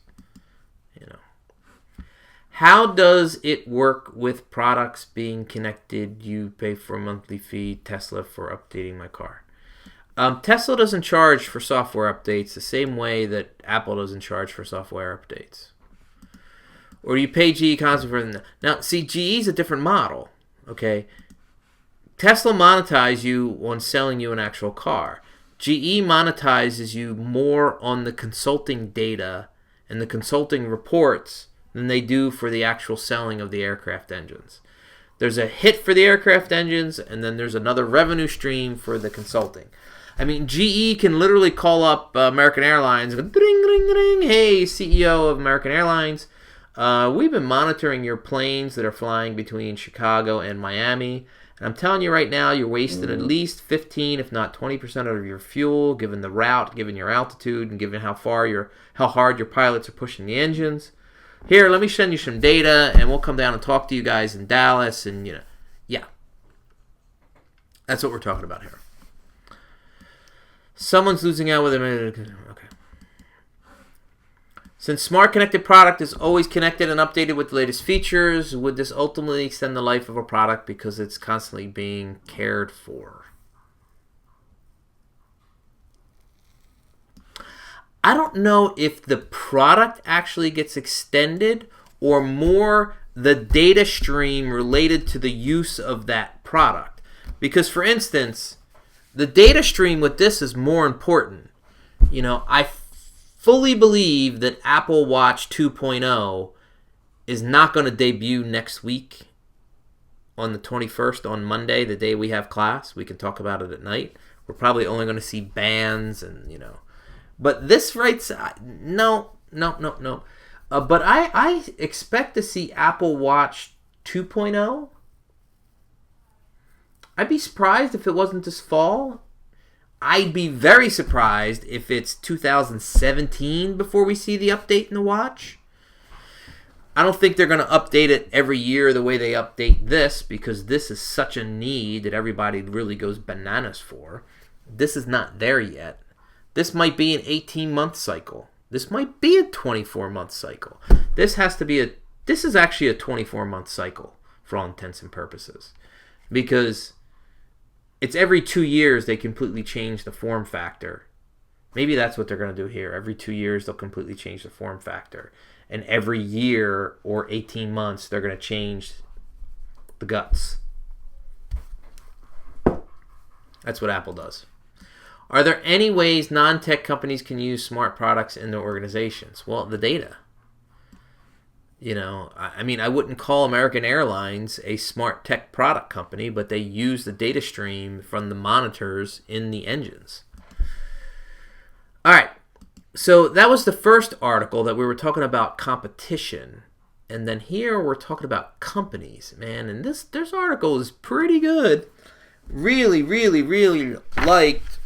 Speaker 1: How does it work with products being connected? You pay for a monthly fee, Tesla for updating my car. Tesla doesn't charge for software updates the same way that Apple doesn't charge for software updates. Or you pay GE constantly for them. Now, see, GE is a different model. Okay, Tesla monetizes you on selling you an actual car. GE monetizes you more on the consulting data and the consulting reports than they do for the actual selling of the aircraft engines. There's a hit for the aircraft engines, and then there's another revenue stream for the consulting. I mean, GE can literally call up American Airlines and go, ding, ding, ding, hey, CEO of American Airlines, we've been monitoring your planes that are flying between Chicago and Miami, and I'm telling you right now, you're wasting at least 15, if not 20% of your fuel, given the route, given your altitude, and given how hard your pilots are pushing the engines. Here, let me send you some data, and we'll come down and talk to you guys in Dallas, and yeah. That's what we're talking about here. Someone's losing out with it. Okay. Since smart connected product is always connected and updated with the latest features, would this ultimately extend the life of a product because it's constantly being cared for? I don't know if the product actually gets extended or more the data stream related to the use of that product. Because, for instance, the data stream with this is more important. I fully believe that Apple Watch 2.0 is not going to debut next week on the 21st, on Monday, the day we have class. We can talk about it at night. We're probably only going to see bands and, But this writes, no. But I expect to see Apple Watch 2.0. I'd be surprised if it wasn't this fall. I'd be very surprised if it's 2017 before we see the update in the watch. I don't think they're going to update it every year the way they update this, because this is such a need that everybody really goes bananas for. This is not there yet. This might be an 18-month cycle. This might be a 24-month cycle. This is actually a 24-month cycle for all intents and purposes, because it's every 2 years they completely change the form factor. Maybe that's what they're going to do here. Every 2 years they'll completely change the form factor. And every year or 18 months they're going to change the guts. That's what Apple does. Are there any ways non-tech companies can use smart products in their organizations? Well, the data. I wouldn't call American Airlines a smart tech product company, but they use the data stream from the monitors in the engines. All right. So that was the first article that we were talking about competition And then here we're talking about companies, man. And this article is pretty good. Really, really, really liked.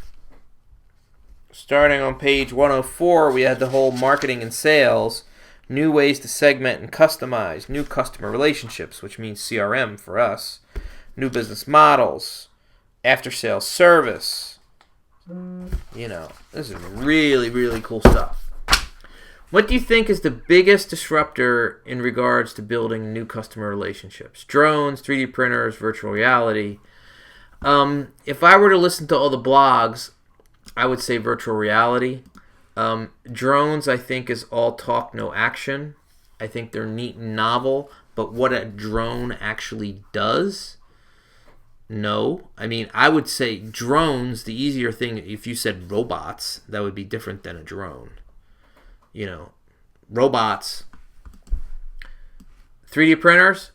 Speaker 1: Starting on page 104, we had the whole marketing and sales, new ways to segment and customize, new customer relationships, which means CRM for us, new business models, after-sales service. You know, this is really, really cool stuff. What do you think is the biggest disruptor in regards to building new customer relationships? Drones, 3D printers, virtual reality. If I were to listen to all the blogs, I would say virtual reality. Drones, I think, is all talk, no action. I think they're neat and novel, but what a drone actually does, no. I mean, I would say drones, the easier thing, if you said robots, that would be different than a drone. You know, robots, 3D printers.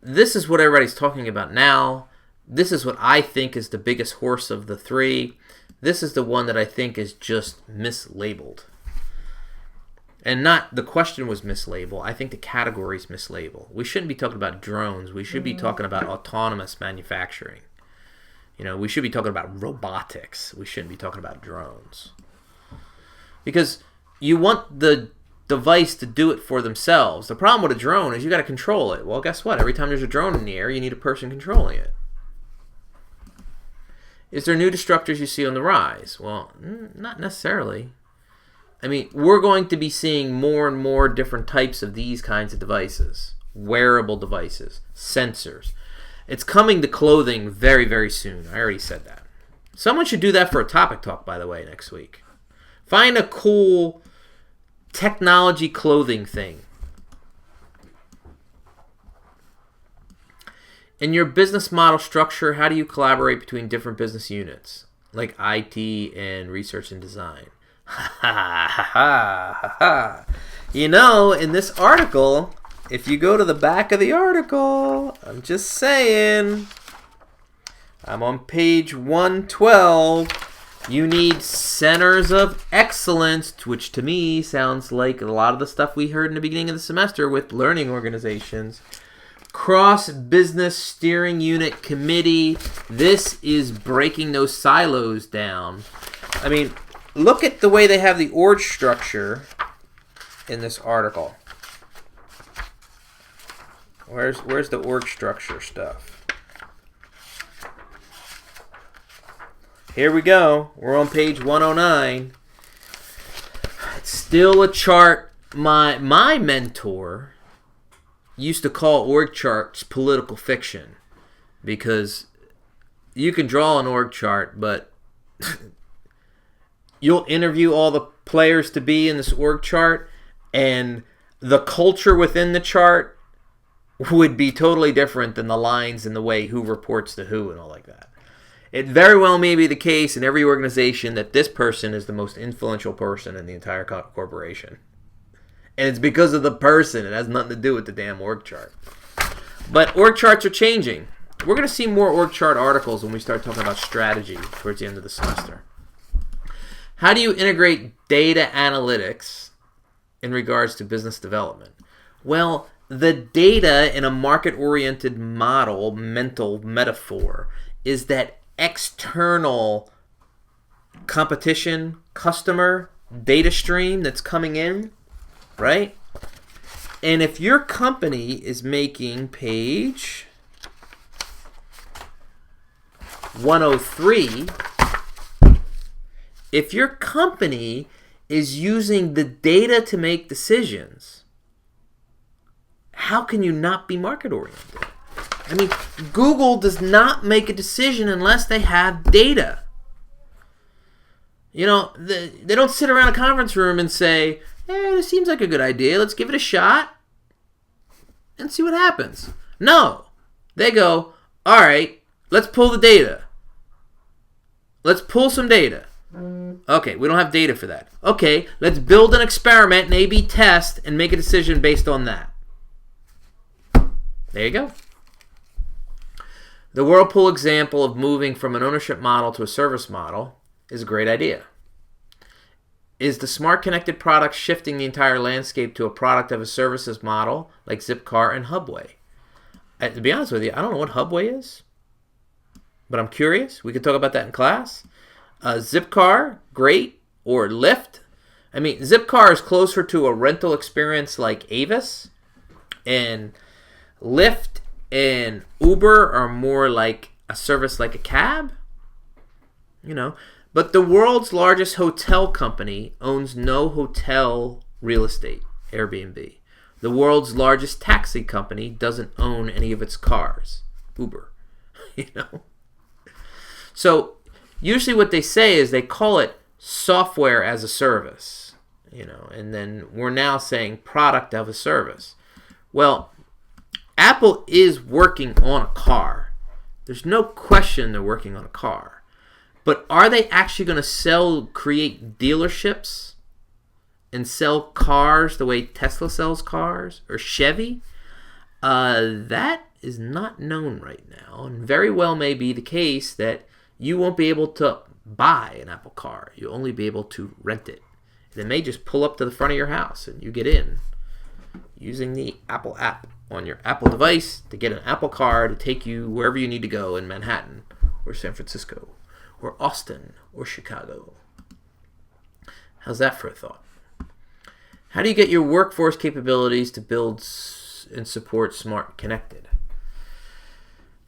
Speaker 1: This is what everybody's talking about now. This is what I think is the biggest horse of the three. This is the one that I think is just mislabeled. And not the question was mislabeled. I think the category is mislabeled. We shouldn't be talking about drones. We should be talking about autonomous manufacturing. You know, we should be talking about robotics. We shouldn't be talking about drones. Because you want the device to do it for themselves. The problem with a drone is you got to control it. Well, guess what? Every time there's a drone in the air, you need a person controlling it. Is there new disruptors you see on the rise? Well, not necessarily. I mean, we're going to be seeing more and more different types of these kinds of devices. Wearable devices, sensors. It's coming to clothing very, very soon. I already said that. Someone should do that for a topic talk, by the way, next week. Find a cool technology clothing thing. In your business model structure, how do you collaborate between different business units, like IT and research and design? You know, in this article, if you go to the back of the article, I'm just saying, I'm on page 112. You need centers of excellence, which to me sounds like a lot of the stuff we heard in the beginning of the semester with learning organizations. Cross-business steering unit committee. This is breaking those silos down. I mean, look at the way they have the org structure in this article. Where's the org structure stuff? Here we go. We're on page 109. It's still a chart. My mentor used to call org charts political fiction because you can draw an org chart, but you'll interview all the players to be in this org chart, and the culture within the chart would be totally different than the lines and the way who reports to who and all like that. It very well may be the case in every organization that this person is the most influential person in the entire corporation. And it's because of the person. It has nothing to do with the damn org chart. But org charts are changing. We're going to see more org chart articles when we start talking about strategy towards the end of the semester. How do you integrate data analytics in regards to business development? Well, the data in a market-oriented model, mental metaphor, is that external competition, customer, data stream that's coming in, right? And if your company is making page 103, if your company is using the data to make decisions, how can you not be market-oriented? I mean, Google does not make a decision unless they have data. You know, they don't sit around a conference room and say, hey, this seems like a good idea. Let's give it a shot and see what happens. No. They go, all right, let's pull the data. Let's pull some data. Okay, we don't have data for that. Okay, let's build an experiment, an A/B test, and make a decision based on that. There you go. The Whirlpool example of moving from an ownership model to a service model is a great idea. Is the smart connected product shifting the entire landscape to a product of a services model like Zipcar and Hubway? To be honest with you, I don't know what Hubway is, but I'm curious. We could talk about that in class. Zipcar, great, or Lyft. I mean, Zipcar is closer to a rental experience like Avis, and Lyft and Uber are more like a service like a cab, But the world's largest hotel company owns no hotel real estate, Airbnb. The world's largest taxi company doesn't own any of its cars, Uber. So usually what they say is they call it software as a service, and then we're now saying product of a service. Well, Apple is working on a car. There's no question they're working on a car. But are they actually going to create dealerships and sell cars the way Tesla sells cars or Chevy? That is not known right now, and very well may be the case that you won't be able to buy an Apple car. You'll only be able to rent it. They may just pull up to the front of your house and you get in using the Apple app on your Apple device to get an Apple car to take you wherever you need to go in Manhattan or San Francisco or Austin or Chicago. How's that for a thought? How do you get your workforce capabilities to build and support smart connected?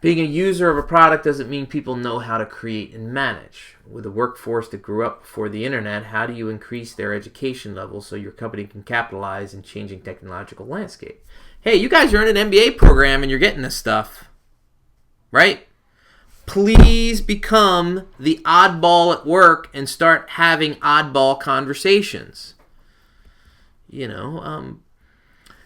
Speaker 1: Being a user of a product doesn't mean people know how to create and manage. With a workforce that grew up before the internet, how do you increase their education level so your company can capitalize in changing technological landscape? Hey, you guys are in an MBA program and you're getting this stuff, right? Please become the oddball at work and start having oddball conversations.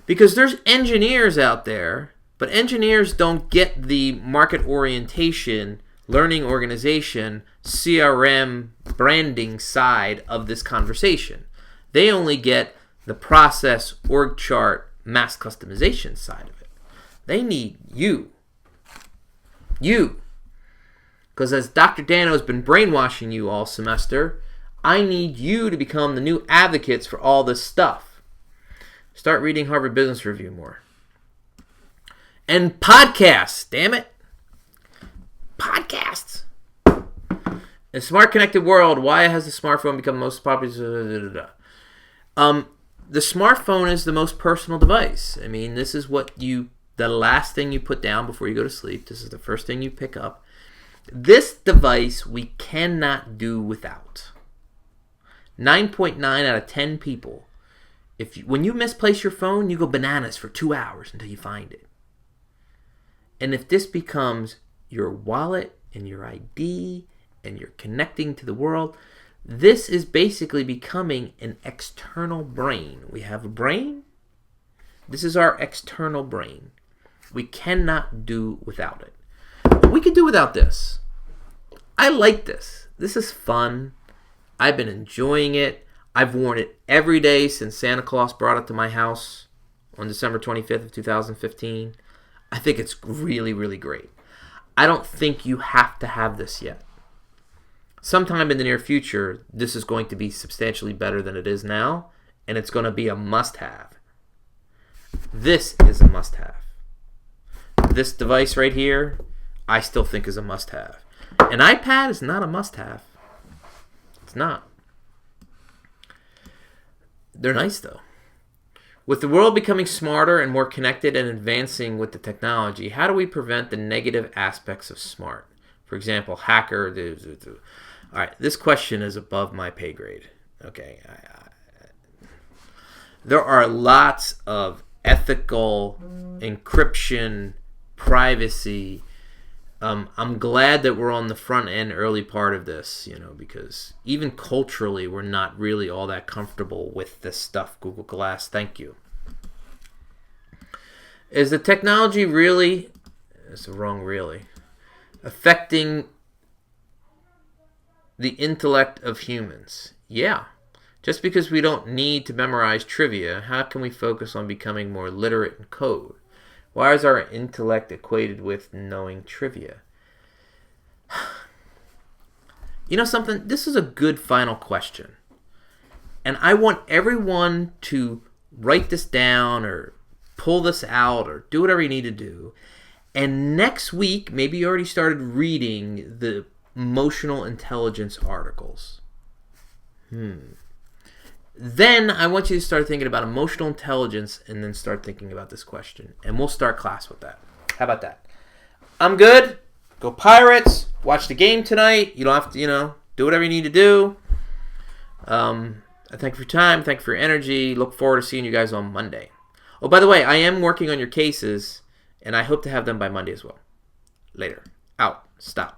Speaker 1: Because there's engineers out there, but engineers don't get the market orientation, learning organization, CRM, branding side of this conversation. They only get the process, org chart, mass customization side of it. They need you. Because as Dr. Dano has been brainwashing you all semester, I need you to become the new advocates for all this stuff. Start reading Harvard Business Review more. And podcasts, damn it. Podcasts. In a smart connected world, why has the smartphone become most popular? The smartphone is the most personal device. I mean, this is the last thing you put down before you go to sleep. This is the first thing you pick up. This device we cannot do without. 9.9 out of 10 people. When you misplace your phone, you go bananas for 2 hours until you find it. And if this becomes your wallet and your ID and you're connecting to the world, this is basically becoming an external brain. We have a brain. This is our external brain. We cannot do without it. But we can do without this. I like this. This is fun. I've been enjoying it. I've worn it every day since Santa Claus brought it to my house on December 25th of 2015. I think it's really, really great. I don't think you have to have this yet. Sometime in the near future, this is going to be substantially better than it is now, and it's going to be a must-have. This is a must-have. This device right here, I still think is a must-have. An iPad is not a must-have. It's not. They're nice, though. With the world becoming smarter and more connected and advancing with the technology, how do we prevent the negative aspects of smart? For example, hacker. All right, this question is above my pay grade. Okay. There are lots of ethical, encryption, privacy. I'm glad that we're on the front end early part of this, because even culturally, we're not really all that comfortable with this stuff. Google Glass, thank you. Is the technology really, it's the wrong really, affecting the intellect of humans? Yeah. Just because we don't need to memorize trivia, how can we focus on becoming more literate in code? Why is our intellect equated with knowing trivia? You know something? This is a good final question. And I want everyone to write this down or pull this out or do whatever you need to do. And next week, maybe you already started reading the emotional intelligence articles. Then I want you to start thinking about emotional intelligence and then start thinking about this question. And we'll start class with that. How about that? I'm good. Go Pirates. Watch the game tonight. You don't have to, do whatever you need to do. I thank you for your time. Thank you for your energy. Look forward to seeing you guys on Monday. Oh, by the way, I am working on your cases, and I hope to have them by Monday as well. Later. Out. Stop.